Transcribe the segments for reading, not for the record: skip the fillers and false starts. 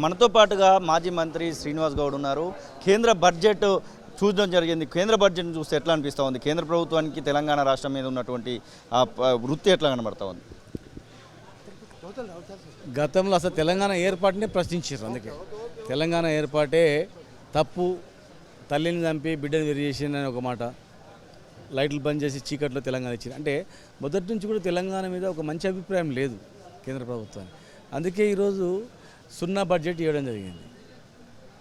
మనతో పాటుగా మాజీ మంత్రి శ్రీనివాస్ గౌడ్ ఉన్నారు. కేంద్ర బడ్జెట్ చూడడం జరిగింది. కేంద్ర బడ్జెట్ని చూస్తే ఎట్లా అనిపిస్తూ ఉంది? కేంద్ర ప్రభుత్వానికి తెలంగాణ రాష్ట్రం మీద ఉన్నటువంటి వృత్తి ఎట్లా కనబడతా ఉంది? గతంలో అసలు తెలంగాణ ఏర్పాటునే ప్రశ్నించారు. అందుకే తెలంగాణ ఏర్పాటే తప్పు, తల్లిని చంపి బిడ్డను వెరిచేసింది అని ఒక మాట, లైట్లు బంద్ చేసి చీకట్లో తెలంగాణ ఇచ్చింది. అంటే మొదటి నుంచి కూడా తెలంగాణ మీద ఒక మంచి అభిప్రాయం లేదు కేంద్ర ప్రభుత్వానికి. అందుకే ఈరోజు సున్నా బడ్జెట్ ఇవ్వడం జరిగింది.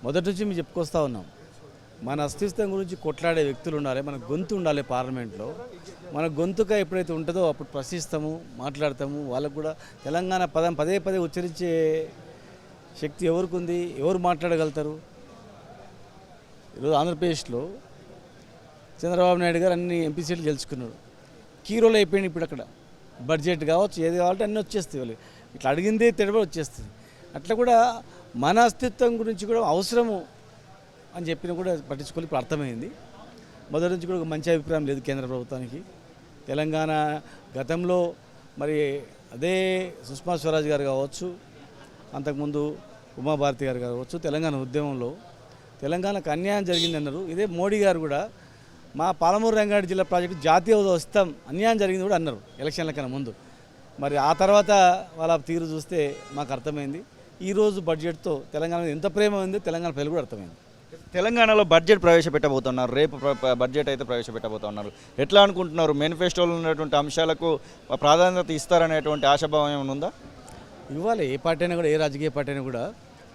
మొదటి నుంచి మేము చెప్పుకొస్తూ ఉన్నాం, మన అస్తిత్వం గురించి కొట్లాడే వ్యక్తులు ఉండాలి, మన గొంతు ఉండాలి పార్లమెంట్లో. మన గొంతుగా ఎప్పుడైతే ఉంటుందో అప్పుడు ప్రశ్నిస్తాము, మాట్లాడతాము. వాళ్ళకు కూడా తెలంగాణ పదం పదే పదే ఉచ్చరించే శక్తి ఎవరికి ఉంది, ఎవరు మాట్లాడగలుగుతారు? ఈరోజు ఆంధ్రప్రదేశ్లో చంద్రబాబు నాయుడు గారు అన్ని ఎంపీ సీట్లు గెలుచుకున్నారు. కీరోలు అయిపోయింది. ఇప్పుడు అక్కడ బడ్జెట్ కావచ్చు, ఏది కావాలంటే అన్నీ వచ్చేస్తాయి. వాళ్ళు ఇట్లా అడిగిందే తెడబడి వచ్చేస్తుంది. అట్లా కూడా మన అస్తిత్వం గురించి కూడా అవసరము అని చెప్పిన కూడా పట్టించుకోవాలి. ఇప్పుడు అర్థమైంది. మొదటి నుంచి కూడా ఒక మంచి అభిప్రాయం లేదు కేంద్ర ప్రభుత్వానికి. తెలంగాణ గతంలో మరి అదే సుష్మా స్వరాజ్ గారు కావచ్చు, అంతకుముందు ఉమాభారతి గారు కావచ్చు, తెలంగాణ ఉద్యమంలో తెలంగాణకు అన్యాయం జరిగిందన్నారు. ఇదే మోడీ గారు కూడా మా పాలమూరు రంగారెడ్డి జిల్లా ప్రాజెక్టు జాతీయ హోదా వస్తాం, అన్యాయం జరిగింది కూడా అన్నారు ఎలక్షన్ల కన్నా ముందు. మరి ఆ తర్వాత వాళ్ళ తీరు చూస్తే మాకు అర్థమైంది. ఈరోజు బడ్జెట్తో తెలంగాణ ఎంత ప్రేమ ఉందో తెలంగాణ ప్రజలు కూడా అర్థమైంది. తెలంగాణలో బడ్జెట్ ప్రవేశపెట్టబోతున్నారు. రేపు బడ్జెట్ అయితే ప్రవేశపెట్టబోతున్నారు. ఎట్లా అనుకుంటున్నారు? మేనిఫెస్టోలో ఉన్నటువంటి అంశాలకు ప్రాధాన్యత ఇస్తారనేటువంటి ఆశాభావం ఏమైనా ఉందా? ఇవ్వాలి. ఏ పార్టీ అయినా కూడా, ఏ రాజకీయ పార్టీ అయినా కూడా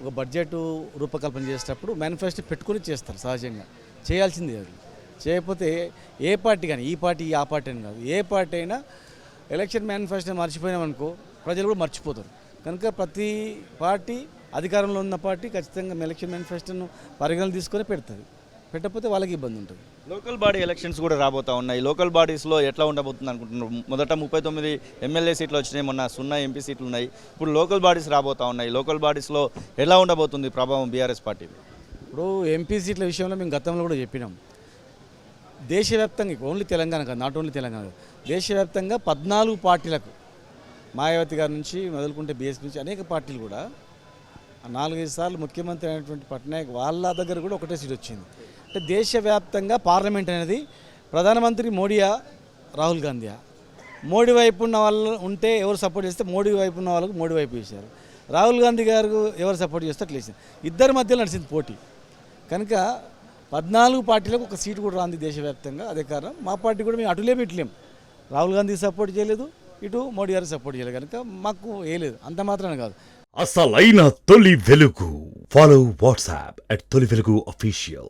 ఒక బడ్జెట్ రూపకల్పన చేసేటప్పుడు మేనిఫెస్టో పెట్టుకుని చేస్తారు. సహజంగా చేయాల్సింది అది. చేయకపోతే ఏ పార్టీ కానీ, ఈ పార్టీ ఆ పార్టీ అని కాదు, ఏ పార్టీ అయినా ఎలక్షన్ మేనిఫెస్టో మర్చిపోయినామనుకో ప్రజలు కూడా మర్చిపోతారు. కనుక ప్రతి పార్టీ, అధికారంలో ఉన్న పార్టీ ఖచ్చితంగా ఎలక్షన్ మేనిఫెస్టోను పరిగణన తీసుకొని పెడుతుంది. పెట్టకపోతే వాళ్ళకి ఇబ్బంది ఉంటుంది. లోకల్ బాడీ ఎలక్షన్స్ కూడా రాబోతూ ఉన్నాయి. లోకల్ బాడీస్లో ఎట్లా ఉండబోతుంది అనుకుంటున్నారు? మొదట 39 ఎమ్మెల్యే సీట్లు వచ్చినాయి, మొన్న 0 ఎంపీ సీట్లు ఉన్నాయి. ఇప్పుడు లోకల్ బాడీస్ రాబోతూ ఉన్నాయి. లోకల్ బాడీస్లో ఎలా ఉండబోతుంది ప్రభావం బీఆర్ఎస్ పార్టీ? ఇప్పుడు ఎంపీ సీట్ల విషయంలో మేము గతంలో కూడా చెప్పినాం. దేశవ్యాప్తంగా, ఓన్లీ తెలంగాణ కాదు, నాట్ ఓన్లీ తెలంగాణ, దేశవ్యాప్తంగా 14 పార్టీలకు, మాయావతి గారి నుంచి మొదలుకుంటే బీఎస్పీ నుంచి అనేక పార్టీలు కూడా 4-5 సార్లు ముఖ్యమంత్రి అయినటువంటి పట్నాయక్ వాళ్ళ దగ్గర కూడా ఒకటే సీట్ వచ్చింది. అంటే దేశవ్యాప్తంగా పార్లమెంట్ అనేది ప్రధానమంత్రి మోడీయా, రాహుల్ గాంధీయా? మోడీ వైపు ఉన్న వాళ్ళు ఉంటే ఎవరు సపోర్ట్ చేస్తే మోడీ వైపు ఉన్న వాళ్ళకు మోడీ వైపు వేశారు. రాహుల్ గాంధీ గారు ఎవరు సపోర్ట్ చేస్తే అట్లా వేసారు. ఇద్దరి మధ్యలో నడిచింది పోటీ. కనుక 14 పార్టీలకు ఒక సీటు కూడా రాంది దేశవ్యాప్తంగా. అదే కారణం మా పార్టీ కూడా మేము అటులేము ఇటులేం. రాహుల్ గాంధీ సపోర్ట్ చేయలేదు, ఇటు మోడీ గారు సపోర్ట్ చేయలేదు. కనుక మాకు వేయలేదు. అంత మాత్రమే కాదు, అసలైన తొలి వెలుగు. ఫాలో వాట్సాప్ @తొలి వెలుగు official.